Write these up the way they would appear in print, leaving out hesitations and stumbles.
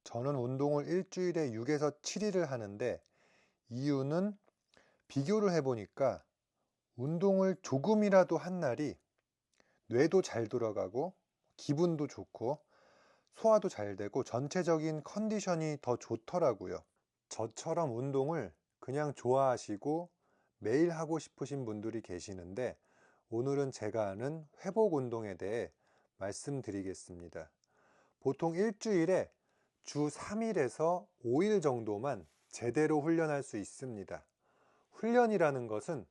저는 운동을 일주일에 6에서 7일을 하는데 이유는 비교를 해보니까 운동을 조금이라도 한 날이 뇌도 잘 돌아가고 기분도 좋고 소화도 잘 되고 전체적인 컨디션이 더 좋더라고요. 저처럼 운동을 그냥 좋아하시고 매일 하고 싶으신 분들이 계시는데 오늘은 제가 아는 회복 운동에 대해 말씀드리겠습니다. 보통 일주일에 주 3일에서 5일 정도만 제대로 훈련할 수 있습니다. 훈련이라는 것은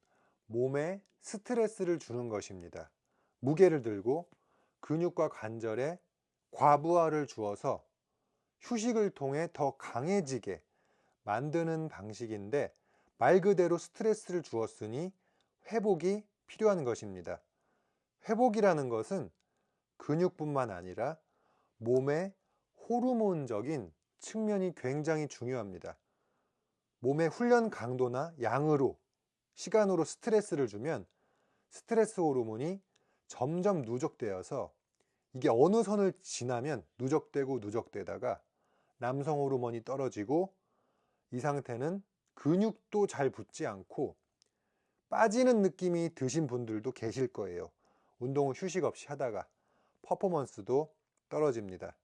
몸에 스트레스를 주는 것입니다. 무게를 들고 근육과 관절에 과부하를 주어서 휴식을 통해 더 강해지게 만드는 방식인데 말 그대로 스트레스를 주었으니 회복이 필요한 것입니다. 회복이라는 것은 근육뿐만 아니라 몸의 호르몬적인 측면이 굉장히 중요합니다. 몸의 훈련 강도나 양으로, 시간으로 스트레스를 주면 스트레스 호르몬이 점점 누적되어서 이게 어느 선을 지나면 누적되고 누적되다가 남성 호르몬이 떨어지고 이 상태는 근육도 잘 붙지 않고 빠지는 느낌이 드신 분들도 계실 거예요. 운동을 휴식 없이 하다가 퍼포먼스도 떨어집니다.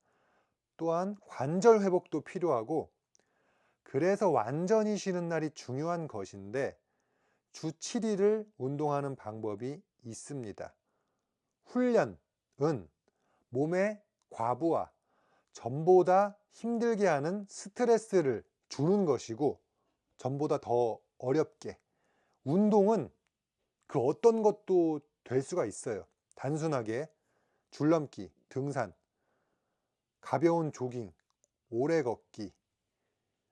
또한 관절 회복도 필요하고 그래서 완전히 쉬는 날이 중요한 것인데 주 7일을 운동하는 방법이 있습니다. 훈련은 몸의 과부하, 전보다 힘들게 하는 스트레스를 주는 것이고 전보다 더 어렵게 운동은 그 어떤 것도 될 수가 있어요. 단순하게 줄넘기, 등산, 가벼운 조깅, 오래 걷기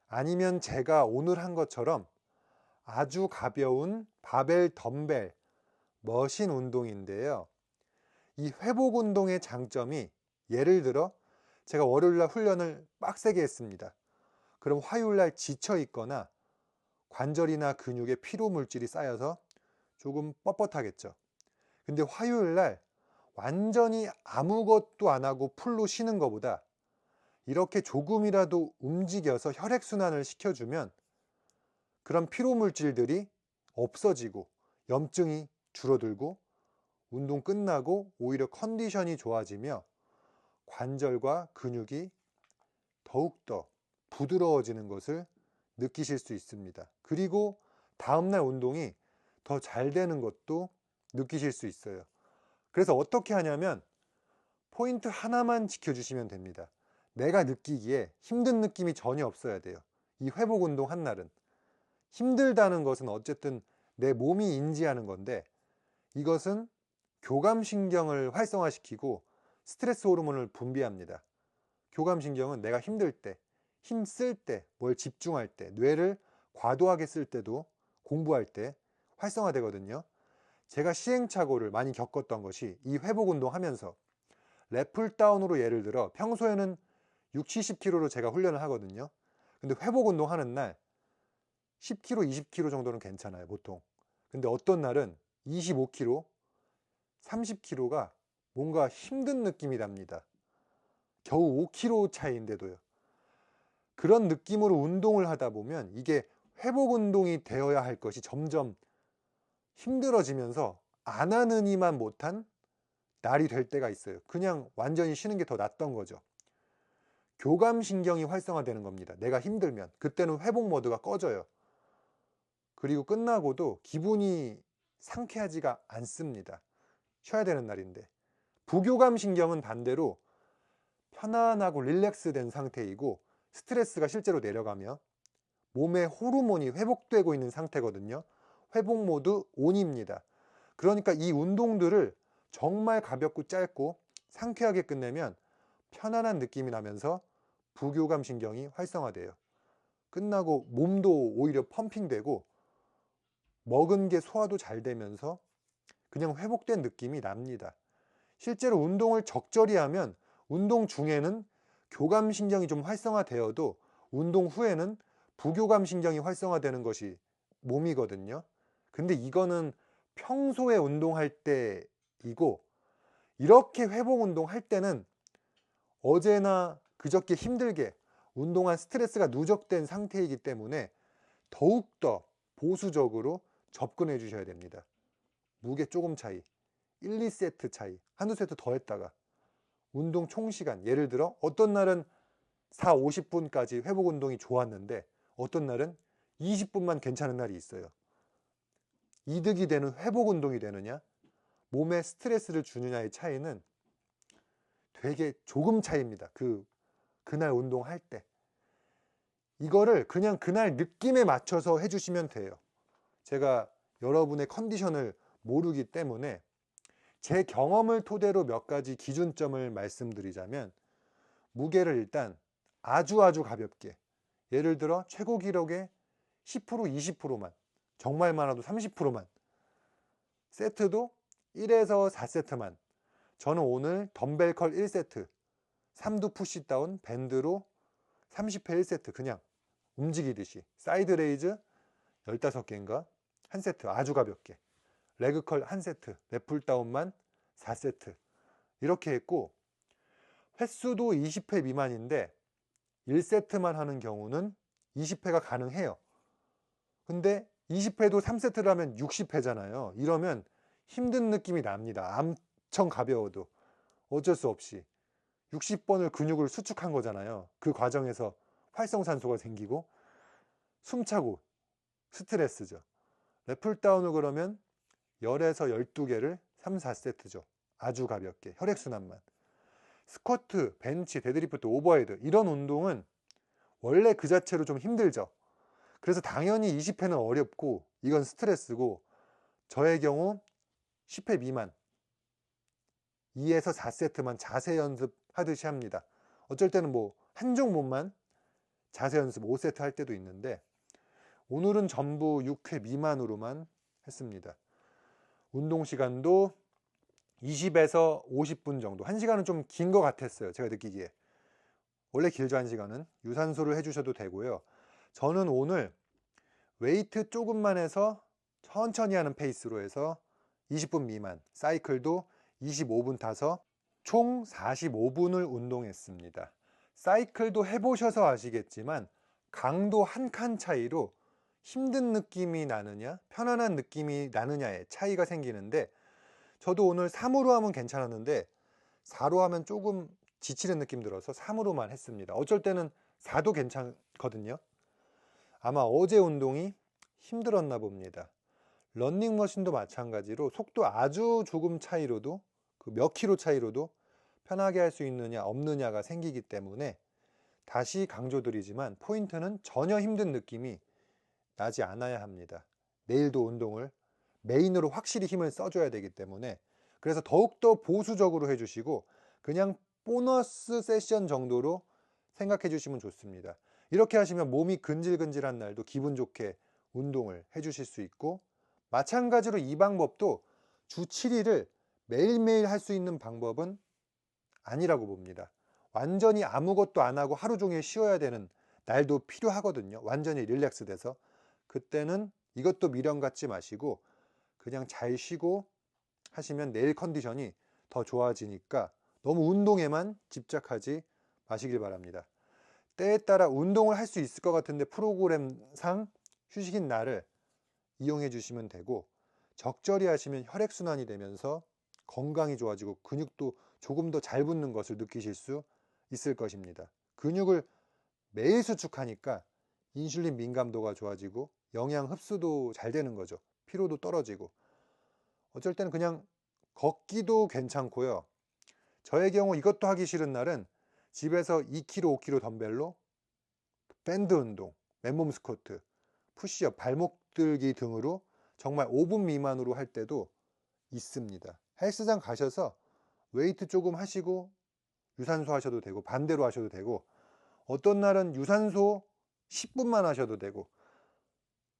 아니면 제가 오늘 한 것처럼 아주 가벼운 바벨 덤벨 머신 운동인데요. 이 회복 운동의 장점이 예를 들어 제가 월요일날 훈련을 빡세게 했습니다. 그럼 화요일날 지쳐 있거나 관절이나 근육에 피로 물질이 쌓여서 조금 뻣뻣하겠죠. 근데 화요일날 완전히 아무것도 안 하고 풀로 쉬는 것보다 이렇게 조금이라도 움직여서 혈액순환을 시켜주면 그런 피로 물질들이 없어지고 염증이 줄어들고 운동 끝나고 오히려 컨디션이 좋아지며 관절과 근육이 더욱더 부드러워지는 것을 느끼실 수 있습니다. 그리고 다음날 운동이 더 잘 되는 것도 느끼실 수 있어요. 그래서 어떻게 하냐면 포인트 하나만 지켜주시면 됩니다. 내가 느끼기에 힘든 느낌이 전혀 없어야 돼요. 이 회복 운동 한 날은. 힘들다는 것은 어쨌든 내 몸이 인지하는 건데 이것은 교감신경을 활성화시키고 스트레스 호르몬을 분비합니다. 교감신경은 내가 힘들 때, 힘쓸 때, 뭘 집중할 때, 뇌를 과도하게 쓸 때도 공부할 때 활성화되거든요. 제가 시행착오를 많이 겪었던 것이 이 회복 운동 하면서 랩풀다운으로 예를 들어 평소에는 6, 70kg로 제가 훈련을 하거든요. 근데 회복 운동 하는 날 10kg, 20kg 정도는 괜찮아요, 보통. 근데 어떤 날은 25kg, 30kg가 뭔가 힘든 느낌이 납니다. 겨우 5kg 차이인데도요. 그런 느낌으로 운동을 하다 보면 이게 회복 운동이 되어야 할 것이 점점 힘들어지면서 안 하느니만 못한 날이 될 때가 있어요. 그냥 완전히 쉬는 게 더 낫던 거죠. 교감신경이 활성화되는 겁니다. 내가 힘들면. 그때는 회복 모드가 꺼져요. 그리고 끝나고도 기분이 상쾌하지가 않습니다. 쉬어야 되는 날인데. 부교감신경은 반대로 편안하고 릴렉스된 상태이고 스트레스가 실제로 내려가며 몸의 호르몬이 회복되고 있는 상태거든요. 회복 모드 ON입니다. 그러니까 이 운동들을 정말 가볍고 짧고 상쾌하게 끝내면 편안한 느낌이 나면서 부교감 신경이 활성화돼요. 끝나고 몸도 오히려 펌핑되고 먹은 게 소화도 잘 되면서 그냥 회복된 느낌이 납니다. 실제로 운동을 적절히 하면 운동 중에는 교감 신경이 좀 활성화되어도 운동 후에는 부교감 신경이 활성화되는 것이 몸이거든요. 근데 이거는 평소에 운동할 때이고 이렇게 회복 운동 할 때는 어제나 그저께 힘들게 운동한 스트레스가 누적된 상태이기 때문에 더욱더 보수적으로 접근해 주셔야 됩니다. 무게 조금 차이, 1, 2세트 차이, 한두 세트 더 했다가 운동 총 시간, 예를 들어 어떤 날은 4, 50분까지 회복 운동이 좋았는데 어떤 날은 20분만 괜찮은 날이 있어요. 이득이 되는 회복 운동이 되느냐, 몸에 스트레스를 주느냐의 차이는 되게 조금 차이입니다. 그날 운동할 때. 이거를 그냥 그날 느낌에 맞춰서 해주시면 돼요. 제가 여러분의 컨디션을 모르기 때문에 제 경험을 토대로 몇 가지 기준점을 말씀드리자면, 무게를 일단 아주 가볍게, 예를 들어 최고 기록의 10%, 20%만, 정말 많아도 30%만, 세트도 1에서 4세트만. 저는 오늘 덤벨 컬 1세트, 삼두 푸시다운 밴드로 30회 1세트 그냥 움직이듯이, 사이드 레이즈 15개인가 한 세트 아주 가볍게, 레그컬 한 세트, 랩풀다운만 4세트 이렇게 했고, 횟수도 20회 미만인데 1세트만 하는 경우는 20회가 가능해요. 근데 20회도 3세트를 하면 60회잖아요. 이러면 힘든 느낌이 납니다. 엄청 가벼워도 어쩔 수 없이 60번을 근육을 수축한 거잖아요. 그 과정에서 활성산소가 생기고 숨차고 스트레스죠. 랩풀다운을 그러면 10에서 12개를 3, 4세트죠. 아주 가볍게 혈액순환만. 스쿼트, 벤치, 데드리프트, 오버헤드 이런 운동은 원래 그 자체로 좀 힘들죠. 그래서 당연히 20회는 어렵고 이건 스트레스고, 저의 경우 10회 미만 2에서 4세트만 자세 연습하듯이 합니다. 어쩔 때는 뭐 한 종목만 자세 연습 5세트 할 때도 있는데, 오늘은 전부 6회 미만으로만 했습니다. 운동 시간도 20에서 50분 정도, 1시간은 좀 긴 것 같았어요. 제가 느끼기에. 원래 길죠, 1시간은. 유산소를 해주셔도 되고요. 저는 오늘 웨이트 조금만 해서 천천히 하는 페이스로 해서 20분 미만, 사이클도 25분 타서 총 45분을 운동했습니다. 사이클도 해보셔서 아시겠지만 강도 한 칸 차이로 힘든 느낌이 나느냐 편안한 느낌이 나느냐의 차이가 생기는데, 저도 오늘 3으로 하면 괜찮았는데 4로 하면 조금 지치는 느낌 들어서 3으로만 했습니다. 어쩔 때는 4도 괜찮거든요. 아마 어제 운동이 힘들었나 봅니다. 런닝머신도 마찬가지로 속도 아주 조금 차이로도, 그 몇 킬로 차이로도 편하게 할 수 있느냐 없느냐가 생기기 때문에, 다시 강조드리지만 포인트는 전혀 힘든 느낌이 나지 않아야 합니다. 내일도 운동을 메인으로 확실히 힘을 써줘야 되기 때문에, 그래서 더욱더 보수적으로 해주시고 그냥 보너스 세션 정도로 생각해 주시면 좋습니다. 이렇게 하시면 몸이 근질근질한 날도 기분 좋게 운동을 해 주실 수 있고, 마찬가지로 이 방법도 주 7일을 매일매일 할 수 있는 방법은 아니라고 봅니다. 완전히 아무것도 안 하고 하루 종일 쉬어야 되는 날도 필요하거든요. 완전히 릴렉스 돼서. 그때는 이것도 미련 갖지 마시고 그냥 잘 쉬고 하시면 내일 컨디션이 더 좋아지니까 너무 운동에만 집착하지 마시길 바랍니다. 때에 따라 운동을 할 수 있을 것 같은데 프로그램상 휴식인 날을 이용해 주시면 되고, 적절히 하시면 혈액순환이 되면서 건강이 좋아지고 근육도 조금 더 잘 붙는 것을 느끼실 수 있을 것입니다. 근육을 매일 수축하니까 인슐린 민감도가 좋아지고 영양 흡수도 잘 되는 거죠. 피로도 떨어지고. 어쩔 때는 그냥 걷기도 괜찮고요. 저의 경우 이것도 하기 싫은 날은 집에서 2kg, 5kg 덤벨로 밴드 운동, 맨몸 스쿼트, 푸시업, 발목 들기 등으로 정말 5분 미만으로 할 때도 있습니다. 헬스장 가셔서 웨이트 조금 하시고 유산소 하셔도 되고 반대로 하셔도 되고, 어떤 날은 유산소 10분만 하셔도 되고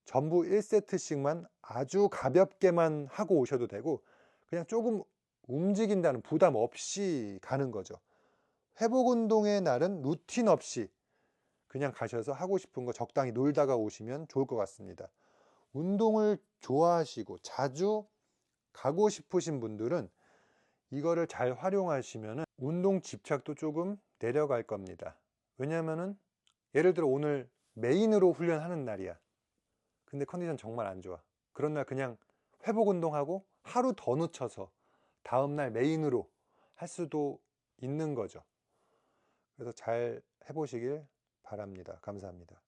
전부 1세트씩만 아주 가볍게만 하고 오셔도 되고, 그냥 조금 움직인다는 부담 없이 가는 거죠. 회복 운동의 날은 루틴 없이 그냥 가셔서 하고 싶은 거 적당히 놀다가 오시면 좋을 것 같습니다. 운동을 좋아하시고 자주 가고 싶으신 분들은 이거를 잘 활용하시면 운동 집착도 조금 내려갈 겁니다. 왜냐하면 예를 들어 오늘 메인으로 훈련하는 날이야. 근데 컨디션 정말 안 좋아. 그런 날 그냥 회복 운동하고 하루 더 늦춰서 다음날 메인으로 할 수도 있는 거죠. 그래서 잘 해보시길 바랍니다. 감사합니다.